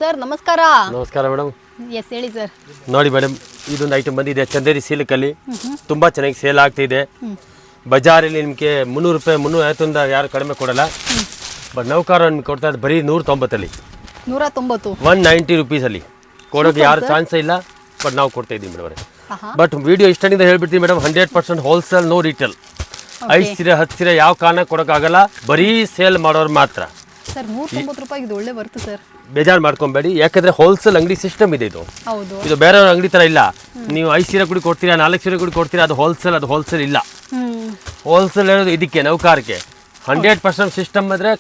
Sir ನಮಸ್ಕಾರ. ನಮಸ್ಕಾರ madam. S ಹೇಳಿ ಸರ್. ನೋಡಿ ಮೇಡಮ್, ಇದೊಂದು ಐಟಮ್ ಬಂದಿದೆ ಚಂದೇರಿ ಸಿಲ್ಕಲ್ಲಿ, ತುಂಬ ಚೆನ್ನಾಗಿ ಸೇಲ್ ಆಗ್ತಿದೆ. ಬಜಾರಲ್ಲಿ ನಿಮಗೆ 300 ರೂಪಾಯಿ 350 ಯಾರು ಕಡಿಮೆ ಕೊಡಲ್ಲ. ಬಟ್ ನೌಕಾರ ನಿಮ್ಗೆ ಕೊಡ್ತಾ ಇದ್ದು ಬರೀ 190 190 190 ರುಪೀಸಲ್ಲಿ ಕೊಡೋಕೆ ಯಾರು ಚಾನ್ಸೇ ಇಲ್ಲ. ಬಟ್ ನಾವು ಕೊಡ್ತಾ ಇದ್ದೀವಿ ಮೇಡಮ್ ಅವರೇ. ಬಟ್ ವಿಡಿಯೋ ಇಷ್ಟದಿಂದ ಹೇಳ್ಬಿಡ್ತೀವಿ ಮೇಡಮ್, 100% ಹೋಲ್ಸೇಲ್, ನೋ ರಿಟೇಲ್. 5 ಸೀರೆ 10 ಸೀರೆ ಯಾವ ಕಾರಣ ಕೊಡೋಕ್ಕಾಗಲ್ಲ, ಬರೀ ಸೇಲ್ ಮಾಡೋರು ಮಾತ್ರ. ಸರ್ 190 ರೂಪಾಯಿ ಇದು ಒಳ್ಳೆ ವರ್ತ್ ಸರ್. ಬೇಜಾರು ಮಾಡ್ಕೊಬೇಡಿ, ಯಾಕಂದ್ರೆ ಹೋಲ್ಸೇಲ್ ಅಂಗಡಿ ಸಿಸ್ಟಮ್ ಇದೆ ಇದು. ಹೌದು, ಇದು ಬೇರೆ ಅಂಗಡಿ ತರ ಇಲ್ಲ. ನೀವು 5 ಸೀರೆ ಕೂಡ ಕೊಡ್ತೀರಾ, 4 ಸೀರೆ ಕೂಡ ಕೊಡ್ತೀರಾ, ಅದು ಹೋಲ್ಸೇಲ್ ಇಲ್ಲ. ಹೋಲ್ಸೇಲ್ ಹೇಳೋದು ಇದಕ್ಕೆ ನೌಕಾರಕ್ಕೆ 100% ಸಿಸ್ಟಮ್ ಇದ್ರೆ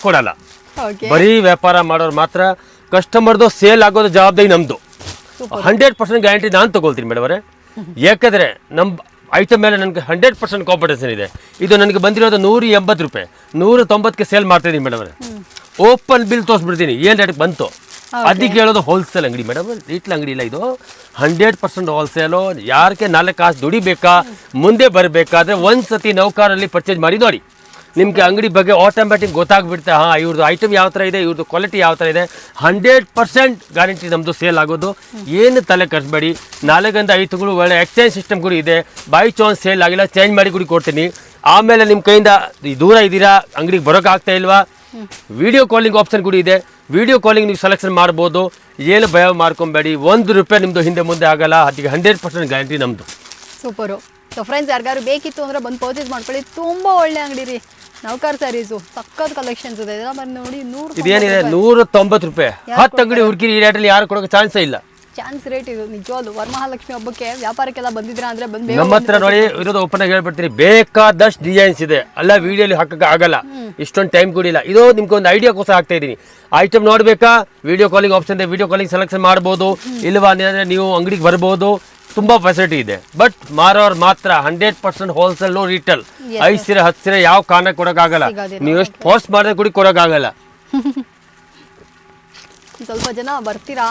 ಕೊಡಲ್ಲ. ಬರೀ ವ್ಯಾಪಾರ ಮಾಡೋರು ಮಾತ್ರ. ಕಸ್ಟಮರ್ದು ಸೇಲ್ ಆಗೋದು ಜವಾಬ್ದಾರಿ ನಮ್ದು. 100% ಗ್ಯಾರಂಟಿ ನಾನು ತಗೊಳ್ತೀನಿ ಮೇಡಮ್ ಅವರೇ. ಯಾಕಂದ್ರೆ ನಮ್ಮ ಐಟಮ್ ಮೇಲೆ ನನಗೆ 100% ಕಾಂಪಿಟೇಷನ್ ಇದೆ. ಇದು ನನಗೆ ಬಂದಿರೋದು 180 ರೂಪಾಯಿ, 190ಕ್ಕೆ ಸೇಲ್ ಮಾಡ್ತಾ ಇದ್ದೀನಿ ಮೇಡಮ್ ಅವರೇ. ಓಪನ್ ಬಿಲ್ ತೋರಿಸ್ಬಿಡ್ತೀನಿ ಏನು ರೇಟ್ ಬಂತು. ಅದಕ್ಕೆ ಹೇಳೋದು ಹೋಲ್ಸೇಲ್ ಅಂಗಡಿ ಮೇಡಮ್, ರೀಟ್ಲ್ ಅಂಗಡಿ ಇಲ್ಲ ಇದು. 100% ಹೋಲ್ಸೇಲು. ಯಾರಿಗೆ 4 ಕಾಸು ದುಡಿಬೇಕಾ, ಮುಂದೆ ಬರಬೇಕಾದ್ರೆ ಒಂದ್ಸತಿ ನೌಕಾರಲ್ಲಿ ಪರ್ಚೇಸ್ ಮಾಡಿ ನೋಡಿ, ನಿಮಗೆ ಅಂಗಡಿ ಬಗ್ಗೆ ಆಟೋಮ್ಯಾಟಿಕ್ ಗೊತ್ತಾಗ್ಬಿಡುತ್ತೆ. ಹಾಂ, ಇವ್ರದ್ದು ಐಟಮ್ ಯಾವ ಥರ ಇದೆ, ಇವ್ರದ್ದು ಕ್ವಾಲಿಟಿ ಯಾವ ಥರ ಇದೆ. 100% ಗ್ಯಾರಂಟಿ ನಮ್ಮದು ಸೇಲ್ ಆಗೋದು. ಏನು ತಲೆ ಕಟ್ಬೇಡಿ. 4 5 ತಿಂಗಳು ಒಳ್ಳೆ ಎಕ್ಸ್ಚೇಂಜ್ ಸಿಸ್ಟಮ್ ಕೂಡ ಇದೆ. ಬೈ ಚಾನ್ಸ್ ಸೇಲ್ ಆಗಿಲ್ಲ, ಚೇಂಜ್ ಮಾಡಿ ಕೂಡ ಕೊಡ್ತೀನಿ. ಆಮೇಲೆ ನಿಮ್ಮ ಕೈಯಿಂದ ದೂರ ಇದ್ದೀರಾ, ಅಂಗಡಿಗೆ ಬರೋಕ್ಕಾಗ್ತಾ ಇಲ್ವಾ, ವಿಡಿಯೋ ಕಾಲಿಂಗ್ ಆಪ್ಷನ್ ಕೂಡ ಇದೆ. ವಿಡಿಯೋ ಕಾಲಿಂಗ್ ನೀವು ಸೆಲೆಕ್ಷನ್ ಮಾಡ್ಬೋದು. ಏನು ಭಯ ಮಾಡ್ಕೊಬೇಡಿ, 1 ರೂಪಾಯಿ ನಿಮ್ಮದು ಹಿಂದೆ ಮುಂದೆ ಆಗಲ್ಲ. ಅದಕ್ಕೆ 100% ಗ್ಯಾರಂಟಿ ನಮ್ಮದು. ಸೂಪರು. ಸೊ ಫ್ರೆಂಡ್ಸ್, ಯಾರಿಗಾರು ಬೇಕಿತ್ತು ಅಂದರೆ ಬಂದು ಪರ್ಚೇಸ್ ಮಾಡ್ಕೊಳ್ಳಿ. ತುಂಬ ಒಳ್ಳೆ ಅಂಗಡಿ ರೀ. ನೌಕರ್ ಸ್ಯಾರೀಸು ಸಕ್ಕತ್ ಕಲೆಕ್ಷನ್ಸ್ ಇದೆ. ಇದೆಲ್ಲ ಬಂದು ನೋಡಿ. ಇದೇನಿದೆ 190 ರೂಪಾಯಿ. 10 ಅಂಗಡಿ ಹುಡುಕಿರಿ, ಈ ರೇಟಲ್ಲಿ ಯಾರು ಕೊಡೋಕೆ ಚಾನ್ಸೇ ಇಲ್ಲ. ಚಾನ್ಸ್ ರೇಟ್ ಇದು ನಿಜವಾಗ್ಲು. ವರಮಹಾಲಕ್ಷ್ಮಿ ಹಬ್ಬಕ್ಕೆ ವ್ಯಾಪಾರಕ್ಕೆಲ್ಲ ಬಂದಿದ್ದೀರಾ ಅಂದರೆ ಬಂದು ನಮ್ಮ ಹತ್ರ ನೋಡಿ ಇರೋದು ಓಪನ್ ಆಗಿ ಹೇಳ್ಬಿಡ್ತೀನಿ, ಬೇಕಾದಷ್ಟು ಡಿಸೈನ್ಸ್ ಇದೆ. ಅಲ್ಲ ವಿಡಿಯೋಲಿ ಹಾಕಕ್ಕೆ ಆಗಲ್ಲ, ಇಷ್ಟೊಂದು ಟೈಮ್ ಕೂಡ ಇಲ್ಲ. ಇದು ನಿಮ್ಗೆ ಒಂದು ಐಡಿಯಾಕೋಸ್ಕರ ಆಗ್ತಾ ಇದ್ದೀನಿ. ಐಟಮ್ ನೋಡಬೇಕಾ, ವಿಡಿಯೋ ಕಾಲಿಂಗ್ ಆಪ್ಷನ್ ಇದೆ, ವಿಡಿಯೋ ಕಾಲಿಂಗ್ ಸೆಲೆಕ್ಷನ್ ಮಾಡ್ಬೋದು. ಇಲ್ವಾ ಅಂದರೆ ನೀವು ಅಂಗಡಿಗೆ ಬರ್ಬೋದು. ತುಂಬ ಫೆಸಿಲಿಟಿ ಇದೆ. ಬಟ್ ಮಾರೋರು ಮಾತ್ರ 100% ಹೋಲ್ಸೇಲ್, ನೋ ರಿಟೇಲ್. 5 ಸೀರೆ 10 ಸೀರೆ ಯಾವ ಕಾರಣ ಕೊಡೋಕ್ಕಾಗಲ್ಲ. ನೀವು ಎಷ್ಟು ಫೋರ್ಸ್ ಮಾಡಿದ್ರೆ ಕೂಡ ಕೊಡೋಕ್ಕಾಗಲ್ಲ. ಸ್ವಲ್ಪ ಜನ ಬರ್ತೀರಾ,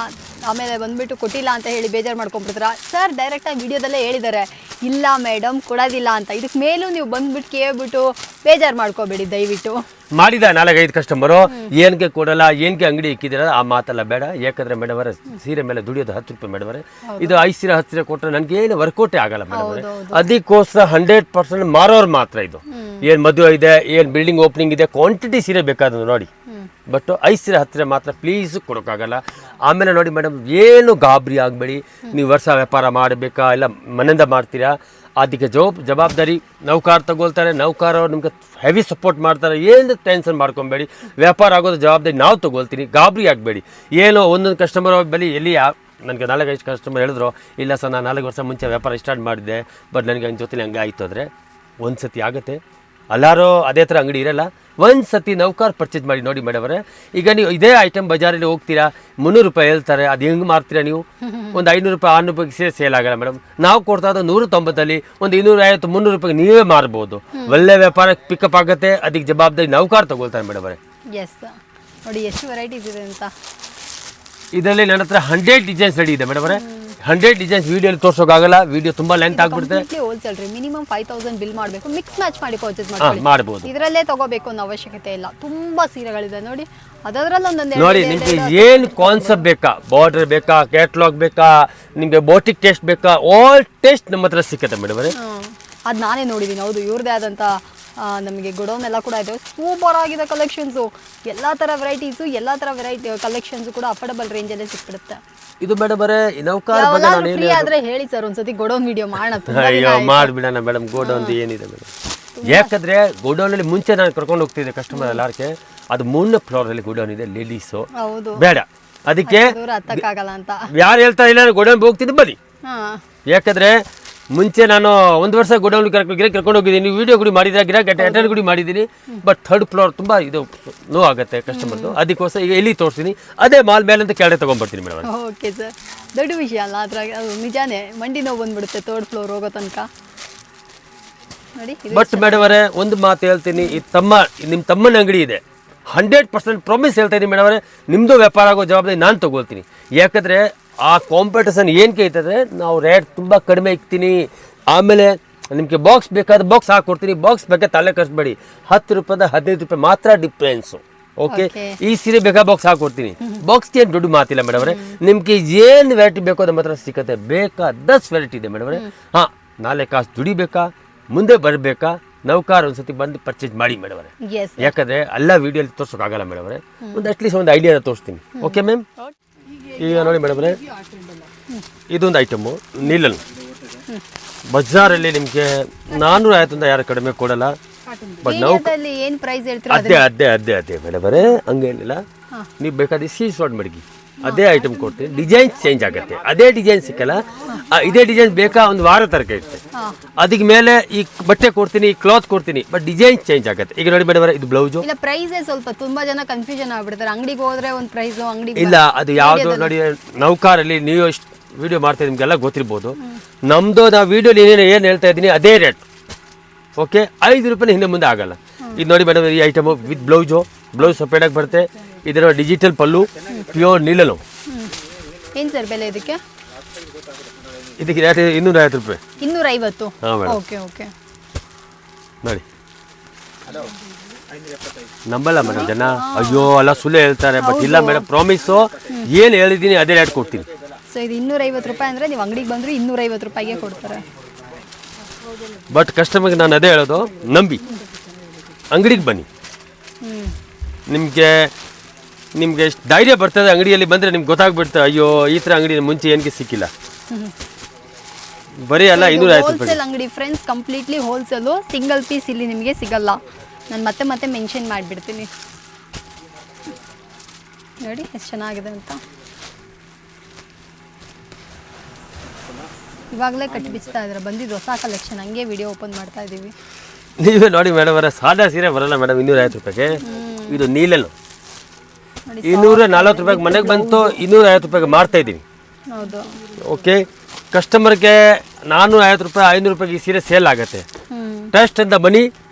ಆಮೇಲೆ ಬಂದ್ಬಿಟ್ಟು ಕೊಟ್ಟಿಲ್ಲ ಅಂತ ಹೇಳಿ ಬೇಜಾರು ಮಾಡ್ಕೊಂಡ್ಬಿಡ್ತೀರಾ. ಸರ್ ಡೈರೆಕ್ಟಾಗಿ ವಿಡಿಯೋದಲ್ಲೇ ಹೇಳಿದ್ದಾರೆ, ಇಲ್ಲ ಮೇಡಮ್ ಕೊಡೋದಿಲ್ಲ ಅಂತ. ಇದಕ್ಕೆ ಮೇಲೂ ನೀವು ಬಂದ್ಬಿಟ್ಟು ಕೇಳ್ಬಿಟ್ಟು ಬೇಜಾರು ಮಾಡ್ಕೋಬೇಡಿ ದಯವಿಟ್ಟು. ಮಾಡಿದ 4-5 ಕಸ್ಟಮರು ಏನಕ್ಕೆ ಕೊಡಲ್ಲ, ಏನಕ್ಕೆ ಅಂಗಡಿ ಇಕ್ಕಿದ್ದೀರ, ಆ ಮಾತೆಲ್ಲ ಬೇಡ. ಯಾಕಂದ್ರೆ ಮೇಡಮ್ ಅವರೇ, ಸೀರೆ ಮೇಲೆ ದುಡಿಯೋದು 10 ರೂಪಾಯಿ ಮೇಡಮ್ ಅವರೇ. ಇದು 5 ಸೀರೆ 10 ಸೀರೆ ಕೊಟ್ಟರೆ ನನಗೆ ಏನು ವರ್ಕೌಟೇ ಆಗಲ್ಲ ಮೇಡಮ್ ಅವರೇ. ಅದಕ್ಕೋಸ್ಕರ 100% ಮಾರೋರು ಮಾತ್ರ ಇದು. ಏನು ಮದುವೆ ಇದೆ, ಏನು ಬಿಲ್ಡಿಂಗ್ ಓಪನಿಂಗ್ ಇದೆ, ಕ್ವಾಂಟಿಟಿ ಸೀರೆ ಬೇಕಾದ್ರು ನೋಡಿ. ಬಟ್ 5 ಸೀರೆ 10 ಸೀರೆ ಮಾತ್ರ ಪ್ಲೀಸ್ ಕೊಡೋಕ್ಕಾಗಲ್ಲ. ಆಮೇಲೆ ನೋಡಿ ಮೇಡಮ್, ಏನು ಗಾಬರಿ ಆಗಬೇಡಿ. ನೀವು ವರ್ಷ ವ್ಯಾಪಾರ ಮಾಡಬೇಕಾ, ಇಲ್ಲ ಮನೆಯಿಂದ ಮಾಡ್ತೀರಾ, ಅದಕ್ಕೆ ಜವಾಬ್ದಾರಿ ನೌಕಾರ ತಗೊಳ್ತಾರೆ. ನೌಕಾರವ್ರು ನಿಮ್ಗೆ ಹೆವಿ ಸಪೋರ್ಟ್ ಮಾಡ್ತಾರೆ. ಏನು ಟೆನ್ಷನ್ ಮಾಡ್ಕೊಬೇಡಿ. ವ್ಯಾಪಾರ ಆಗೋದು ಜವಾಬ್ದಾರಿ ನಾವು ತಗೊಳ್ತೀನಿ, ಗಾಬರಿ ಆಗಬೇಡಿ. ಏನೋ ಒಂದೊಂದು ಕಸ್ಟಮರ್ ಬಳಿ ಎಲ್ಲಿ ನನಗೆ 4-5 ಕಸ್ಟಮರ್ ಹೇಳಿದ್ರು, ಇಲ್ಲ ಸರ್ ನಾನು 4 ವರ್ಷ ಮುಂಚೆ ವ್ಯಾಪಾರ ಸ್ಟಾರ್ಟ್ ಮಾಡಿದ್ದೆ, ಬಟ್ ನನಗೆ ಹಂಗೆ ಜೊತೆಲಿ ಹಂಗೆ ಆಯಿತು ಅಂದರೆ ಒಂದು ಸತಿ ಆಗುತ್ತೆ. ಎಲ್ಲರೂ ಅದೇ ಥರ ಅಂಗಡಿ ಇರಲ್ಲ. ಒಂದು ಸತಿ ನೌಕಾರ ಪರ್ಚೇಸ್ ಮಾಡಿ ನೋಡಿ ಮೇಡಮ್ ಅವರೇ. ಈಗ ನೀವು ಇದೇ ಐಟಮ್ ಬಜಾರಲ್ಲಿ ಹೋಗ್ತೀರಾ, 300 ರೂಪಾಯಿ ಹೇಳ್ತಾರೆ, ಅದು ಹೆಂಗೆ ಮಾರ್ತೀರಾ ನೀವು? ಒಂದು 500 ರೂಪಾಯಿ 600 ರೂಪಾಯಿಗೆ ಸೇಲ್ ಆಗಲ್ಲ ಮೇಡಮ್. ನಾವು ಕೊಡ್ತಾ ಇದ್ದು 190 ಒಂದು 250 300 ರೂಪಾಯಿಗೆ ನೀವೇ ಮಾರ್ಬೋದು. ಒಳ್ಳೆ ವ್ಯಾಪಾರ ಪಿಕಪ್ ಆಗುತ್ತೆ. ಅದಕ್ಕೆ ಜವಾಬ್ದಾರಿ ನೌಕಾರ ತಗೊಳ್ತಾರೆ ಮೇಡಮ್ ಅವರೇ. ಎಸ್ ನೋಡಿ ಎಷ್ಟು ವೆರೈಟೀಸ್ ಇದೆ ಅಂತ. ಇದರಲ್ಲಿ ನನ್ನ ಹತ್ರ 100 ಡಿಸೈನ್ಸ್ ರೆಡಿ ಇದೆ ಮೇಡಮ್ ಅವರೇ. 100 ಡಿಸೈನ್ಸ್ ವಿಡಿಯೋಲಿ ತೋರಿಸೋಕ್ಕಾಗಲ್ಲ, ವಿಡಿಯೋ ತುಂಬಾ ಲೆಂತ್ ಆಗ್ಬಿಡುತ್ತೆ. ಹೋಲ್ಸೇಲ್ ರೀ, ಮಿನಿಮಮ್ 5000 ಬಿಲ್ ಮಾಡಬೇಕು. ಮಿಕ್ಸ್ ಮ್ಯಾಚ್ ಮಾಡಿ ಪರ್ಚೇಸ್ ಮಾಡಬಹುದು. ಇದರಲ್ಲೇ ತಗೋಬೇಕು ಅನ್ನೋ ಅವಶ್ಯಕತೆ ಇಲ್ಲ. ತುಂಬಾ ಸೀರೆಗಳಿದೆ ನೋಡಿ. ಅದರಲ್ಲಿ ಒಂದೊಂದು ನೋಡಿ, ನಿಮ್ಗೆ ಏನು ಕಾನ್ಸೆಪ್ಟ್ ಬೇಕಾ, ಬಾರ್ಡರ್ ಬೇಕಾ, ಕ್ಯಾಟ್ಲಾಗ್ ಬೇಕಾ, ನಿಮ್ಗೆ ಬೋಟಿಕ್ ಟೆಸ್ಟ್ ಬೇಕಾ, ಆಲ್ ಟೆಸ್ಟ್ ನಮ್ಮ ಹತ್ರ ಸಿಕ್ಕತ್ತೆ ಮೇಡಮ್ ಅವರೇ. ಅದು ನಾನೇ ನೋಡಿದ್ದೀನಿ. ಹೌದು, ಇವ್ರದೇ ಆದಂಥ ನಮಗೆ ಗೋಡೌನ್ ಎಲ್ಲ ಕೂಡ ಇದೆ. ಸೂಪರ್ ಆಗಿದೆ ಕಲೆಕ್ಷನ್ಸು. ಎಲ್ಲ ಥರ ವೆರೈಟೀಸು, ಎಲ್ಲ ಥರ ವೆರೈಟಿ ಕಲೆಕ್ಷನ್ಸು ಕೂಡ ಅಫೋರ್ಡಬಲ್ ರೇಂಜಲ್ಲೇ ಸಿಕ್ಬಿಡುತ್ತೆ. ಇದು ಮೇಡಮ್ ಅವರೇ, ನೌಕಾರ ಬಗ್ಗೆ ನಾನು ಫ್ರೀ ಆದ್ರೆ ಹೇಳಿ ಸರ್, ಒಂದ್ಸತಿ ಗೋಡೌನ್ ವಿಡಿಯೋ ಮಾಡೋಣ. ಅಯ್ಯೋ ಮಾಡಿಬಿಡೋಣ ಮೇಡಮ್. ಗೋಡೌನ್ ಏನಿದೆ ಮೇಡಮ್, ಯಾಕಂದ್ರೆ ಗೋಡೌನಲ್ಲಿ ಮುಂಚೆ ನಾನು ಕರ್ಕೊಂಡು ಹೋಗ್ತಿದ್ದೆ ಕಸ್ಟಮರ್ ಎಲ್ಲಾರ್ಗೆ. ಅದು 3ನೇ ಫ್ಲೋರಲ್ಲಿ ಗೋಡೌನ್ ಇದೆ, ಲೇಡೀಸು ಬೇಡ. ಅದಕ್ಕೆ ಯಾರು ಹೇಳ್ತಾ ಇಲ್ಲ, ಗೋಡೌನ್ ಹೋಗ್ತಿದ್ದೆ ಬನ್ನಿ. ಯಾಕಂದ್ರೆ ಮುಂಚೆ ನಾನು 1 ವರ್ಷ ಗೋಡೌನ್ ಕರ್ಕೊಂಡು ಹೋಗಿದ್ದೀನಿ, ವಿಡಿಯೋ ಗುಡಿ ಮಾಡಿದ್ರೆ, ಅಟೆಂಡ್ ಗುಡಿ ಮಾಡಿದ್ದೀನಿ. ಬಟ್ 3rd ಫ್ಲೋರ್ ತುಂಬ ಇದು ನೋವು ಆಗುತ್ತೆ ಕಸ್ಟಮರ್ದು. ಅದಕ್ಕೋಸ್ಕರ ಈಗ ಎಲ್ಲಿ ತೋರಿಸ್ತೀನಿ, ಅದೇ ಮಾಲ್ ಮೇಲೆ ಅಂತ ಕೆಳಗೆ ತೊಗೊಂಡ್ಬರ್ತೀನಿ ಮೇಡಮ್. ಓಕೆ ಸರ್, ದೊಡ್ಡ ವಿಷಯ ಅಲ್ಲ ಅದ್ರಾಗ, ಅದು ನಿಜಾನೇ. ಮಂಡಿ ನೋವು ಬಂದ್ಬಿಡುತ್ತೆ 3rd ಫ್ಲೋರ್ ಹೋಗೋ ತನಕ ನೋಡಿ. ಬಟ್ ಮೇಡಮ್ ಅವರೇ, ಒಂದು ಮಾತು ಹೇಳ್ತೀನಿ, ನಿಮ್ಮ ತಮ್ಮನ ಅಂಗಡಿ ಇದೆ, 100% ಪ್ರಾಮಿಸ್ ಹೇಳ್ತಾ ಇದ್ದೀನಿ ಮೇಡಮ್ ಅವರೇ. ನಿಮ್ಮದು ವ್ಯಾಪಾರ ಆಗೋ ಜವಾಬ್ದಾರಿ ನಾನು ತಗೊಳ್ತೀನಿ. ಯಾಕಂದರೆ ಆ ಕಾಂಪಿಟೇಷನ್ ಏನಕ್ಕೆ ಐತಂದರೆ, ನಾವು ರೇಟ್ ತುಂಬ ಕಡಿಮೆ ಇಕ್ತೀನಿ. ಆಮೇಲೆ ನಿಮಗೆ ಬಾಕ್ಸ್ ಬೇಕಾದ್ರೆ ಬಾಕ್ಸ್ ಹಾಕ್ಕೊಡ್ತೀನಿ. ಬಾಕ್ಸ್ ಬಗ್ಗೆ ತಲೆ ಕಳಿಸ್ಬೇಡಿ. 10 ರೂಪಾಯಿಂದ 15 ರೂಪಾಯಿ ಮಾತ್ರ ಡಿಫ್ರೆನ್ಸು. ಓಕೆ ಈ ಸೀರೆ ಬೇಕಾ ಬಾಕ್ಸ್ ಹಾಕೊಡ್ತೀನಿ ಬಾಕ್ಸ್ಗೆ ಏನು ದುಡ್ಡು ಮಾತಿಲ್ಲ ಮೇಡಮ್ ಅವರೇ ನಿಮ್ಗೆ ಏನು ವೆರೈಟಿ ಬೇಕೋ ನಮ್ಮ ಹತ್ರ ಸಿಕ್ಕತ್ತೆ ಬೇಕಾದಷ್ಟು ವೆರೈಟಿ ಇದೆ ಮೇಡಮ್ ಅವರೇ ಹಾಂ ನಾಳೆ ಕಾಸು ದುಡಿಬೇಕಾ ಮುಂದೆ ಬರಬೇಕಾ ನೌಕಾರ ಒಂದ್ಸತಿ ಬಂದು ಪರ್ಚೇಸ್ ಮಾಡಿ ಮೇಡಮ್ ಅವರೇ ಯಾಕಂದ್ರೆ ಎಲ್ಲ ವಿಡಿಯೋಲಿ ತೋರ್ಸೋಕ್ಕಾಗಲ್ಲ ಮೇಡಮ್ ಅವರೇ ಒಂದು ಅಟ್ಲೀಸ್ಟ್ ಒಂದು ಐಡಿಯಾ ತೋರಿಸ್ತೀನಿ ಓಕೆ ಮ್ಯಾಮ್ ಈಗ ನೋಡಿ ಮೇಡಮ್ ಅವರೇ ಇದೊಂದು ಐಟಮು ನೀಲನ್ ಬಜಾರಲ್ಲಿ ನಿಮಗೆ 450 ಯಾರು ಕಡಿಮೆ ಕೊಡಲ್ಲ ಬಟ್ ನಾವು ಏನು ಪ್ರೈಸ್ ಹೇಳ್ತೀರಾ ಅದೇ ಮೇಡಮ್ ಅವರೇ ಹಂಗೇನಿಲ್ಲ ನೀವು ಬೇಕಾದ್ರೆ ಸೀಸ್ವಾಡ್ ಮಡಗಿ ಅದೇ ಐಟಮ್ ಕೊಡ್ತೀನಿ ಡಿಸೈನ್ ಚೇಂಜ್ ಆಗುತ್ತೆ ಅದೇ ಡಿಸೈನ್ ಸಿಕ್ಕಲ್ಲ ಇದೇ ಡಿಸೈನ್ ಬೇಕಾ ಒಂದು ವಾರ ತನಕ ಇರುತ್ತೆ ಅದಕ್ಕೆ ಮೇಲೆ ಈ ಬಟ್ಟೆ ಕೊಡ್ತೀನಿ ಈ ಕ್ಲಾತ್ ಕೊಡ್ತೀನಿ ಬಟ್ ಡಿಸೈನ್ ಚೇಂಜ್ ಆಗುತ್ತೆ ಈಗ ನೋಡಿ ಮೇಡಮ್ ಇದು ಬ್ಲೌಸು ಇಲ್ಲ ಪ್ರೈಸೇ ಸ್ವಲ್ಪ ತುಂಬಾ ಜನ ಕನ್ಫ್ಯೂಷನ್ ಆಗ್ಬಿಡ್ತಾರೆ ಅಂಗಡಿಗೆ ಹೋದ್ರೆ ಒಂದು ಪ್ರೈಸು ಅಂಗಡಿ ಇಲ್ಲ ಅದು ಯಾವುದು ನೋಡಿ ನೌಕಾರಲ್ಲಿ ನೀವು ಎಷ್ಟು ವಿಡಿಯೋ ಮಾಡ್ತಾ ನಿಮಗೆಲ್ಲ ಗೊತ್ತಿರ್ಬೋದು ನಮ್ಮದು ನಾವು ವಿಡಿಯೋಲಿ ಏನು ಹೇಳ್ತಾ ಇದ್ದೀನಿ ಅದೇ ರೇಟ್ ಓಕೆ 5 ರೂಪಾಯಿ ಹಿಂದೆ ಮುಂದೆ ಆಗಲ್ಲ ಇದು ನೋಡಿ ಮೇಡಮ್ ಈ ಐಟಮು ವಿತ್ ಬ್ಲೌಸ್ ಸಪ್ರೇಟಾಗಿ ಬರುತ್ತೆ ಇದರ ಡಿಜಿಟಲ್ ಪಲ್ಲು ಪ್ಯೂರ್ ನೀಲನು ಏನು ಸರ್ ಬೆಲೆ ಇದಕ್ಕೆ ರೇಟ್ 250 ರೂಪಾಯಿ 250 ಹಾಂ ಮೇಡಮ್ ಓಕೆ ನೋಡಿ ನಂಬಲ್ಲ ಮೇಡಮ್ ಜನ ಅಯ್ಯೋ ಅಲ್ಲ ಸುಳ್ಳು ಹೇಳ್ತಾರೆ ಬಟ್ ಇಲ್ಲ ಮೇಡಮ್ ಪ್ರಾಮಿಸು ಏನು ಹೇಳಿದ್ದೀನಿ ಅದೇ ರೇಟ್ ಕೊಡ್ತೀನಿ ಸೊ ಇದು 250 ರೂಪಾಯಿ ಅಂದರೆ ನೀವು ಅಂಗಡಿಗೆ ಬಂದರೆ 250 ರೂಪಾಯಿಗೆ ಕೊಡ್ತಾರೆ ಬಟ್ ಕಸ್ಟಮರ್ಗೆ ನಾನು ಅದೇ ಹೇಳೋದು ನಂಬಿ ಅಂಗಡಿಗೆ ಬನ್ನಿ ನಿಮಗೆ ಎಷ್ಟು ಧೈರ್ಯ ಬರ್ತದೆ ಅಂಗಡಿಯಲ್ಲಿ ಬಂದರೆ ನಿಮ್ಗೆ ಗೊತ್ತಾಗ್ಬಿಡ್ತದೆ ಅಯ್ಯೋ ಈ ಥರ ಅಂಗಡಿ ಮುಂಚೆ ಏನಕ್ಕೆ ಸಿಕ್ಕಿಲ್ಲ ಬರೀ ಅಲ್ಲ 250 ರೂಪಾಯಿ ಹೋಲ್ಸೇಲ್ ಅಂಗಡಿ friends completely wholesale single piece ಇಲ್ಲಿ ನಿಮಗೆ ಸಿಗಲ್ಲ ನಾನು ಮತ್ತೆ ಮೆನ್ಷನ್ ಮಾಡಿಬಿಡ್ತೀನಿ ನೋಡಿ ಎಷ್ಟು ಚೆನ್ನಾಗಿದೆ ಅಂತ ಇವಾಗಲೇ ಕಟ್ಟಿ ಬಿಚ್ತಾ ಇದ್ದಾರೆ ಬಂದಿದ್ದು ಹೊಸ ಕಲೆಕ್ಷನ್ ಹಂಗೆ ವಿಡಿಯೋ ಓಪನ್ ಮಾಡ್ತಾ ಇದ್ದೀವಿ ನೀವೇ ನೋಡಿ ಮೇಡಮ್ ಅವರ ಸಾದಾ ಸೀರೆ ಬರಲ್ಲ ಮೇಡಮ್ 250 ರೂಪಾಯಿಗೆ ಇದು ನೀಲನು 240 ರೂಪಾಯಿಗೆ ಮನೆಗೆ ಬಂತು 250 ರೂಪಾಯಿಗೆ ಮಾರ್ತಾ ಇದ್ದೀನಿ ಹೌದು ಓಕೆ ಕಸ್ಟಮರ್ಗೆ 450 ರೂಪಾಯಿ 500 ರೂಪಾಯಿಗೆ ಈ ಸೀರೆ ಸೇಲ್ ಆಗುತ್ತೆ ಟೆಸ್ಟ್ ಅಂತ ಬನ್ನಿ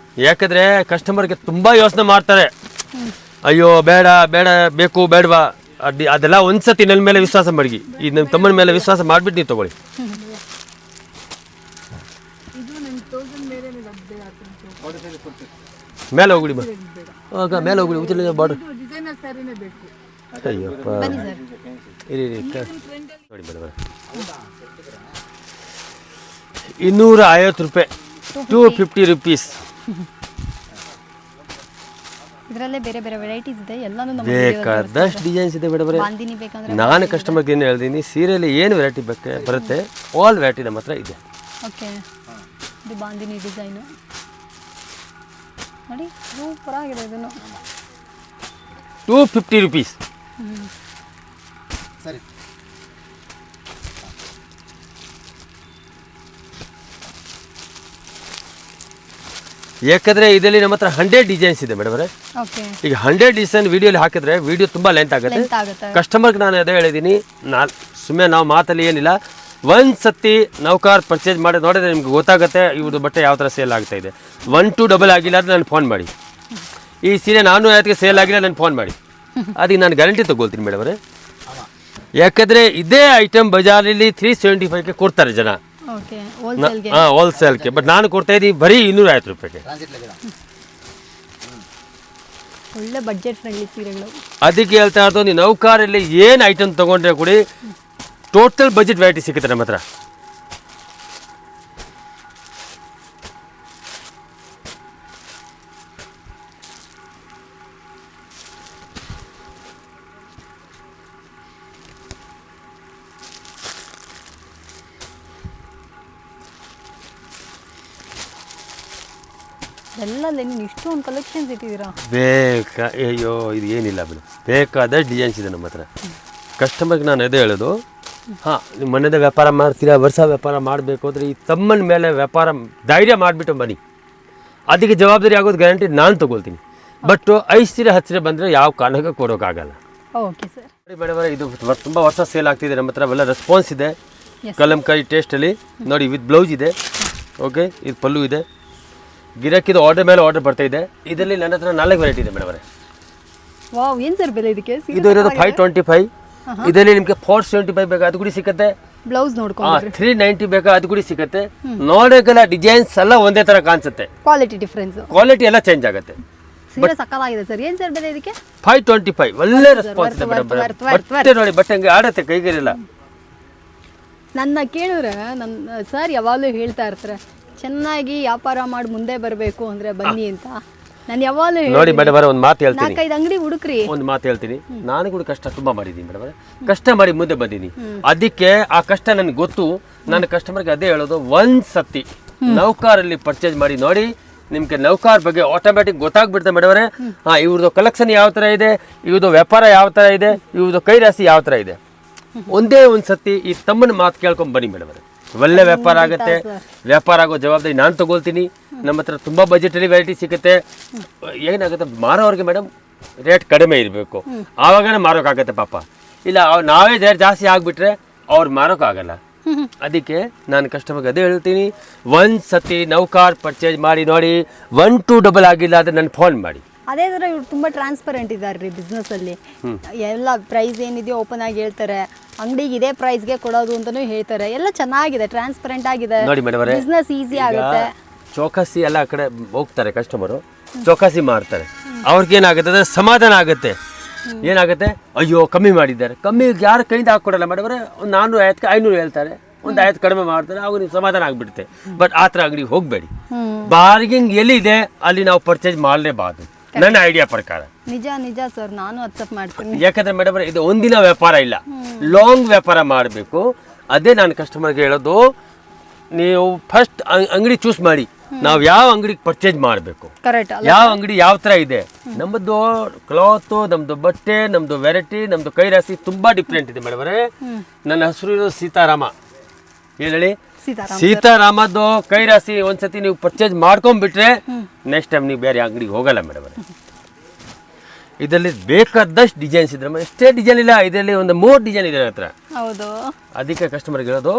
ಯಾಕಂದರೆ ಕಸ್ಟಮರ್ಗೆ ತುಂಬ ಯೋಚನೆ ಮಾಡ್ತಾರೆ ಅಯ್ಯೋ ಬೇಡ ಬೇಕು ಬೇಡವಾ ಅದೆಲ್ಲ ಒಂದ್ಸತಿ ನನ್ನ ಮೇಲೆ ವಿಶ್ವಾಸ ಮಡಗಿ ಈ ನಮ್ಮ ತಮ್ಮನ ಮೇಲೆ ವಿಶ್ವಾಸ ಮಾಡಿಬಿಟ್ಟು ನೀವು ತೊಗೊಳ್ಳಿ ಮೇಲೆ ಹೋಗ್ಬಿಡಿ ಮೇಲೆ ಹೋಗ್ಬಿಡಿ ಉಚ್ಚಲ ಬಾರ್ಡರ್ ಅಯ್ಯಪ್ಪ ಇರಿ ನೋಡಿ ಮೇಡಮ್ 250 ರೂಪಾಯಿ 250 ರುಪೀಸ್ ಇದರಲ್ಲೇ ಬೇರೆ ವೆರೈಟೀಸ್ ಇದೆ ಎಲ್ಲಾನು ನಮ್ಮ ಬೇಕಾದಷ್ಟು ಡಿಸೈನ್ಸ್ ಇದೆ ಮೇಡಮ್ ಬಾಂದಿನಿ ಬೇಕಂದ್ರೆ ನಾನು ಕಸ್ಟಮರ್ಗೆ ಏನು ಹೇಳ್ತೀನಿ ಸೀರೆಯಲ್ಲಿ ಏನು ವೆರೈಟಿ ಬರುತ್ತೆ ಆಲ್ ವೆರೈಟಿ ನಮ್ಮ ಹತ್ರ ಇದೆ ಓಕೆ ಇದು ಬಾಂದಿನಿ ಡಿಸೈನು ನೋಡಿ ಸೂಪರ್ ಆಗಿದೆ ಇದನ್ನು 250 ರುಪೀಸ್ ಸರಿ ಯಾಕಂದ್ರೆ ಇದರಲ್ಲಿ ನಮ್ಮ ಹತ್ರ 100 ಡಿಸೈನ್ಸ್ ಇದೆ ಮೇಡಮ್ ಓಕೆ ಈಗ 100 ಡಿಸೈನ್ ವಿಡಿಯೋಲಿ ಹಾಕಿದ್ರೆ ವಿಡಿಯೋ ತುಂಬ ಲೆಂತ್ ಆಗುತ್ತೆ ಕಸ್ಟಮರ್ಗೆ ನಾನು ಅದೇ ಹೇಳಿದ್ದೀನಿ ಸುಮ್ಮನೆ ನಾವು ಮಾತಲ್ಲಿ ಏನಿಲ್ಲ ಒಂದ್ಸತಿ ನೌಕಾರ್ ಪರ್ಚೇಸ್ ಮಾಡಿ ನೋಡಿದ್ರೆ ನಿಮ್ಗೆ ಗೊತ್ತಾಗುತ್ತೆ ಇವ್ರದ್ದು ಬಟ್ಟೆ ಯಾವ ಥರ ಸೇಲ್ ಆಗ್ತಾ ಇದೆ 1 to 2 ಆಗಿಲ್ಲ ಅಂದರೆ ನಾನು ಫೋನ್ ಮಾಡಿ ಈ ಸೀರೆ 450ಗೆ ಸೇಲ್ ಆಗಿಲ್ಲ ನಾನು ಫೋನ್ ಮಾಡಿ ಅದಕ್ಕೆ ನಾನು ಗ್ಯಾರಂಟಿ ತೊಗೊಳ್ತೀನಿ ಮೇಡಮ್ ಅವರೇ ಯಾಕಂದರೆ ಇದೇ ಐಟಮ್ ಬಜಾರಲ್ಲಿ 375ಗೆ ಕೊಡ್ತಾರೆ ಜನ ಓಕೆ ಹೋಲ್ಸೇಲ್ಗೆ ಬಟ್ ನಾನು ಕೊಡ್ತಾ ಇದ್ದೀನಿ ಬರೀ 250 ರೂಪಾಯಿಗೆ ಒಳ್ಳೆ ಬಡ್ಜೆಟ್ ಫ್ರೆಂಡ್ಲಿ ಸೀರೆಗಳು ಅದಕ್ಕೆ ಹೇಳ್ತಾ ಇರೋದು ನೀವು ನೌಕಾರಲ್ಲಿ ಏನು ಐಟಮ್ ತೊಗೊಂಡ್ರೆ ಕೊಡಿ ಟೋಟಲ್ ಬಜೆಟ್ ವೆರೈಟಿ ಸಿಗುತ್ತೆ ನಮ್ಮ ಹತ್ರ ಎಲ್ಲಲ್ಲಿ ನೀವು ಇಷ್ಟೊಂದು ಕಲೆಕ್ಷನ್ಸ್ ಇಟ್ಟಿದ್ದೀರಾ ಅಯ್ಯೋ ಇದು ಏನಿಲ್ಲ ಬಿಡು ಬೇಕಾದ ಡಿಸೈನ್ಸ್ ಇದೆ ನಮ್ಮ ಹತ್ರ ಕಸ್ಟಮರ್ಗೆ ನಾನು ಅದೇ ಹೇಳೋದು ಹಾಂ ನಿಮ್ಮ ಮನೆಯದ ವ್ಯಾಪಾರ ಮಾಡ್ತೀರಾ ವರ್ಷ ವ್ಯಾಪಾರ ಮಾಡಬೇಕು ಅಂದರೆ ಈ ತಮ್ಮನ ಮೇಲೆ ವ್ಯಾಪಾರ ಧೈರ್ಯ ಮಾಡಿಬಿಟ್ಟು ಬನ್ನಿ ಅದಕ್ಕೆ ಜವಾಬ್ದಾರಿ ಆಗೋದು ಗ್ಯಾರಂಟಿ ನಾನು ತೊಗೊಳ್ತೀನಿ ಬಟ್ 5 ಸೀರೆ 10 ಸೀರೆ ಬಂದರೆ ಯಾವ ಕಾರಣಕ್ಕೆ ಕೊಡೋಕ್ಕಾಗಲ್ಲ ಓಕೆ ಸರ್ ನೋಡಿ ಮೇಡಮ್ ಇದು ತುಂಬ ವರ್ಷ ಸೇಲ್ ಆಗ್ತಿದೆ ನಮ್ಮ ಹತ್ರ ಒಳ್ಳೆ ರೆಸ್ಪಾನ್ಸ್ ಇದೆ ಕಲಂಕಾರಿ ಟೇಸ್ಟಲ್ಲಿ ನೋಡಿ ವಿತ್ ಬ್ಲೌಸ್ ಇದೆ ಓಕೆ ಇದು ಪಲ್ಲು ಇದೆ ಗಿರಾಕಿದು ಆರ್ಡರ್ ಮೇಲೆ ಆರ್ಡರ್ ಬರ್ತಾ ಇದೆ ಇದರಲ್ಲಿ ನನ್ನ ಹತ್ರ 4 ವೆರೈಟಿ ಇದೆ ಮೇಡಮ್ ವಾವ್ ಏನು ಸರ್ ಬೆಲೆ ಇದಕ್ಕೆ ಇದು ಇರೋದು 525 ಇದರಲ್ಲಿ ನಿಮಗೆ 475 ಬೇಕಾ ಅದು ಕೂಡ ಸಿಗುತ್ತೆ ಬ್ಲೌಸ್ ನೋಡ್ಕೊಂಡು 390 ಬೇಕಾ ಅದು ಕೂಡ ಸಿಗುತ್ತೆ ನೋಡೋಕ್ಕೆಲ್ಲ ಡಿಸೈನ್ಸ್ ಎಲ್ಲ ಒಂದೇ ಥರ ಕಾಣಿಸುತ್ತೆ ಕ್ವಾಲಿಟಿ ಡಿಫ್ರೆನ್ಸ್ ಕ್ವಾಲಿಟಿ ಎಲ್ಲ ಚೇಂಜ್ ಆಗುತ್ತೆ ಸೀರೆ ಸಕ್ಕತ್ತಾಗಿದೆ ಸರ್. ಏನು ಸರ್ ಬೆಲೆ ಇದಕ್ಕೆ? 525. ಒಳ್ಳೆ ರೆಸ್ಪಾನ್ಸ್ ಇದೆ ಮೇಡಮ್. ಬಟ್ಟೆ ನೋಡಿ, ಬಟ್ಟೆ ಹಂಗೆ ಆಡತ್ತೆ, ಕೈಗಿರಲ್ಲ. ನನ್ನ ಕೇಳಿದ್ರೆ ನನ್ನ ಸರ್ ಯಾವಾಗಲೂ ಹೇಳ್ತಾ ಇರ್ತಾರೆ, ಚೆನ್ನಾಗಿ ವ್ಯಾಪಾರ ಮಾಡಿ ಮುಂದೆ ಬರಬೇಕು ಅಂದರೆ ಬನ್ನಿ ಅಂತ. ನಾನು ಯಾವಾಗಲೂ ನೋಡಿ ಮೇಡಮ್ ಒಂದು ಮಾತು ಹೇಳ್ತೀನಿ, 4-5 ಅಂಗಡಿ ಹುಡುಕ್ರಿ. ಒಂದು ಮಾತು ಹೇಳ್ತೀನಿ, ನಾನು ಕೂಡ ಕಷ್ಟ ತುಂಬಾ ಮಾಡಿದ್ದೀನಿ ಮೇಡಮ್, ಕಷ್ಟ ಮಾಡಿ ಮುಂದೆ ಬಂದೀನಿ. ಅದಕ್ಕೆ ಆ ಕಷ್ಟ ನನಗೆ ಗೊತ್ತು. ನನ್ನ ಕಸ್ಟಮರ್ಗೆ ಅದೇ ಹೇಳೋದು, ಒಂದ್ ಸತಿ ನೌಕಾರಲ್ಲಿ ಪರ್ಚೇಸ್ ಮಾಡಿ ನೋಡಿ, ನಿಮ್ಗೆ ನೌಕಾರ್ ಬಗ್ಗೆ ಆಟೋಮ್ಯಾಟಿಕ್ ಗೊತ್ತಾಗ್ಬಿಡ್ತದೆ ಮೇಡಮ್. ಇವ್ರದ್ದು ಕಲೆಕ್ಷನ್ ಯಾವ ತರ ಇದೆ, ಇವ್ರದ್ದು ವ್ಯಾಪಾರ ಯಾವ ತರ ಇದೆ, ಇವ್ರದ್ದು ಕೈ ರಾಶಿ ಯಾವ ತರ ಇದೆ. ಒಂದೇ ಒಂದ್ ಸತಿ ಈ ತಮ್ಮನ ಮಾತು ಕೇಳ್ಕೊಂಡ್ ಬನ್ನಿ ಮೇಡಮ್, ಒಳ್ಳೆ ವ್ಯಾಪಾರ ಆಗುತ್ತೆ. ವ್ಯಾಪಾರ ಆಗೋ ಜವಾಬ್ದಾರಿ ನಾನು ತಗೊಳ್ತೀನಿ. ನಮ್ಮ ಹತ್ರ ತುಂಬಾ ಬಜೆಟಲ್ಲಿ ವೆರೈಟಿ ಸಿಗುತ್ತೆ. ಏನಾಗುತ್ತೆ, ಮಾರೋರಿಗೆ ಮೇಡಮ್ ರೇಟ್ ಕಡಿಮೆ ಇರಬೇಕು, ಆವಾಗನೇ ಮಾರೋಕ್ಕಾಗತ್ತೆ ಪಾಪ. ಇಲ್ಲ ನಾವೇ ರೇಟ್ ಜಾಸ್ತಿ ಆಗ್ಬಿಟ್ರೆ ಅವ್ರು ಮಾರೋಕ್ಕಾಗಲ್ಲ. ಅದಕ್ಕೆ ನಾನು ಕಸ್ಟಮರ್ಗೆ ಅದೇ ಹೇಳ್ತೀನಿ, ಒಂದ್ ಸತಿ ನೌಕಾರ್ ಪರ್ಚೇಸ್ ಮಾಡಿ ನೋಡಿ, 1-2 ಆಗಿಲ್ಲ ಅಂದ್ರೆ ನನ್ನ ಫೋನ್ ಮಾಡಿ. ಅದೇ ಥರ ಇವ್ರು ತುಂಬ ಟ್ರಾನ್ಸ್ಪರೆಂಟ್ ಇದ್ದಾರೆ ರೀ ಬಿಸ್ನೆಸ್ಸಲ್ಲಿ. ಎಲ್ಲ ಪ್ರೈಸ್ ಏನಿದೆಯೋ ಓಪನ್ ಆಗಿ ಹೇಳ್ತಾರೆ, ಅಂಗಡಿಗೆ ಇದೇ ಪ್ರೈಸ್ಗೆ ಕೊಡೋದು ಅಂತಲೂ ಹೇಳ್ತಾರೆ. ಎಲ್ಲ ಚೆನ್ನಾಗಿದೆ, ಟ್ರಾನ್ಸ್ಪರೆಂಟ್ ಆಗಿದೆ, ನೋಡಿ ಮೇಡಮ್, ಬಿಸ್ನೆಸ್ ಈಸಿ ಆಗುತ್ತೆ. ಚೌಕಾಸಿ ಎಲ್ಲ ಆ ಕಡೆ ಹೋಗ್ತಾರೆ ಕಸ್ಟಮರು, ಚೌಕಾಸಿ ಮಾಡ್ತಾರೆ. ಅವ್ರಿಗೇನಾಗುತ್ತೆ ಅಂದರೆ ಸಮಾಧಾನ ಆಗುತ್ತೆ. ಏನಾಗುತ್ತೆ, ಅಯ್ಯೋ ಕಮ್ಮಿ ಮಾಡಿದ್ದಾರೆ, ಕಮ್ಮಿ ಯಾರು ಕೈಯಿಂದ ಹಾಕೊಡಲ್ಲ ಮೇಡಮ್. ಒಂದು 450 500 ಹೇಳ್ತಾರೆ, ಒಂದು 50 ಕಡಿಮೆ ಮಾಡ್ತಾರೆ, ಆಗ ನೀವು ಸಮಾಧಾನ ಆಗಿಬಿಡುತ್ತೆ. ಬಟ್ ಆ ಥರ ಅಂಗಡಿಗೆ ಹೋಗಬೇಡಿ. ಬಾರ್ಗಿಂಗ್ ಎಲ್ಲಿದೆ ಅಲ್ಲಿ ನಾವು ಪರ್ಚೇಸ್ ಮಾಡಲೇಬಾರ್ದು, ನನ್ನ ಐಡಿಯಾ ಪ್ರಕಾರ. ನಿಜ ಸರ್, ನಾನು ಅಕ್ಸೆಪ್ಟ್ ಮಾಡ್ತೀನಿ. ಯಾಕಂದ್ರೆ ಮೇಡಮ್ ಇದು ಒಂದಿನ ವ್ಯಾಪಾರ ಇಲ್ಲ, ಲಾಂಗ್ ವ್ಯಾಪಾರ ಮಾಡಬೇಕು. ಅದೇ ನಾನು ಕಸ್ಟಮರ್ಗೆ ಹೇಳೋದು, ನೀವು ಫಸ್ಟ್ ಅಂಗಡಿ ಚೂಸ್ ಮಾಡಿ, ನಾವು ಯಾವ ಅಂಗಡಿಗೆ ಪರ್ಚೇಸ್ ಮಾಡಬೇಕು, ಕರೆಕ್ಟ್. ಯಾವ ಅಂಗಡಿ ಯಾವ ಥರ ಇದೆ. ನಮ್ಮದು ಕ್ಲಾತು, ನಮ್ಮದು ಬಟ್ಟೆ, ನಮ್ಮದು ವೆರೈಟಿ, ನಮ್ಮದು ಕೈ ರಾಶಿ ತುಂಬಾ ಡಿಫ್ರೆಂಟ್ ಇದೆ ಮೇಡಮ್. ನನ್ನ ಹೆಸರು ಇರೋದು ಸೀತಾರಾಮ. ಹೇಳಿ, ಸೀತಾರಾಮದ್ದು ಕೈ ರಾಶಿ ಒಂದ್ಸತಿ ನೀವು ಪರ್ಚೇಸ್ ಮಾಡ್ಕೊಂಡ್ಬಿಟ್ರೆ ನೆಕ್ಸ್ಟ್ ಟೈಮ್ ನೀವು ಬೇರೆ ಅಂಗಡಿಗೆ ಹೋಗಲ್ಲ ಮೇಡಮ್. ಇದರಲ್ಲಿ ಬೇಕಾದಷ್ಟು ಡಿಸೈನ್ಸ್ ಇದ್ರೆ, ಎಷ್ಟೇ ಡಿಸೈನ್ ಇಲ್ಲ, ಇದರಲ್ಲಿ ಒಂದು 3 ಡಿಸೈನ್ ಇದೆ ಹತ್ರ. ಹೌದು. ಅದಕ್ಕೆ ಕಸ್ಟಮರ್ಗೆ ಹೇಳೋದು,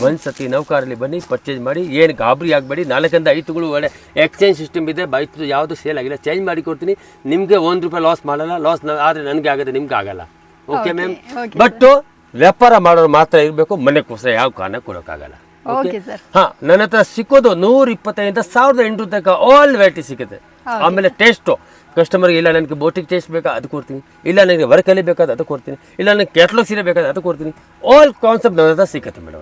ಒಂದ್ಸತಿ ನೌಕಾರಲ್ಲಿ ಬನ್ನಿ, ಪರ್ಚೇಸ್ ಮಾಡಿ, ಏನು ಗಾಬರಿ ಆಗಬೇಡಿ. 4-5 ತಿಂಗಳು ಒಳ್ಳೆ ಎಕ್ಸ್ಚೇಂಜ್ ಸಿಸ್ಟಮ್ ಇದೆ. ಬೈತು ಯಾವುದು ಸೇಲ್ ಆಗಿಲ್ಲ, ಚೇಂಜ್ ಮಾಡಿ ಕೊಡ್ತೀನಿ. ನಿಮಗೆ ₹1 ಲಾಸ್ ಮಾಡಲ್ಲ. ಲಾಸ್ ಆದರೆ ನನಗೆ ಆಗುತ್ತೆ, ನಿಮ್ಗೆ ಆಗಲ್ಲ. Okay ma'am. ಬಟ್ ವ್ಯಾಪಾರ ಮಾಡೋರು ಮಾತ್ರ ಇರಬೇಕು, ಮನೆಗೋಸ್ಕರ ಯಾವ ಕಾರಣ ಕೊಡೋಕ್ಕಾಗಲ್ಲ. ನನ್ನ ಹತ್ರ ಸಿಕ್ಕೋದು 125 1800 ತನಕ ಆಲ್ ವೆರೈಟಿ ಸಿಗುತ್ತೆ. ಆಮೇಲೆ ಟೇಸ್ಟು ಕಸ್ಟಮರ್ಗೆ, ಇಲ್ಲ ನನಗೆ ಬೋಟಿಗೆ ಟೇಸ್ಟ್ ಬೇಕಾ ಅದು ಕೊಡ್ತೀನಿ, ಇಲ್ಲ ನನಗೆ ವರ್ಕಲ್ಲಿ ಬೇಕಾದ ಅದು ಕೊಡ್ತೀನಿ, ಇಲ್ಲ ನನಗೆ ಕ್ಯಾಟ್ಲಾಗ್ ಸೀರೆ ಬೇಕಾದ ಅದು ಕೊಡ್ತೀನಿ. ಆಲ್ ಕಾನ್ಸೆಪ್ಟ್ ನನ್ನ ಹತ್ರ ಸಿಗುತ್ತೆ ಮೇಡಮ್.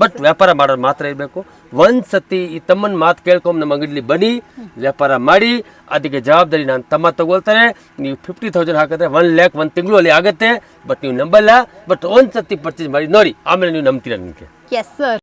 ಬಟ್ ವ್ಯಾಪಾರ ಮಾಡೋರು ಮಾತ್ರ ಇರಬೇಕು. ಒಂದ್ ಸತಿ ಈ ತಮ್ಮನ ಮಾತು ಕೇಳ್ಕೊಂಡು ನಮ್ಮ ಅಂಗಡಿಲಿ ಬನ್ನಿ, ವ್ಯಾಪಾರ ಮಾಡಿ. ಅದಕ್ಕೆ ಜವಾಬ್ದಾರಿ ನಾನು ತಮ್ಮ ತಗೊಳ್ತಾರೆ. ನೀವು 50,000 ಹಾಕಿದ್ರೆ 1 lakh 1 ತಿಂಗಳು ಅಲ್ಲಿ ಆಗುತ್ತೆ. ಬಟ್ ನೀವು ನಂಬಲ್ಲ. ಬಟ್ ಒಂದ್ ಸತಿ ಪರ್ಚೇಸ್ ಮಾಡಿ ನೋಡಿ, ಆಮೇಲೆ ನೀವು ನಂಬ್ತೀರಾ ನನಗೆ. Yes sir.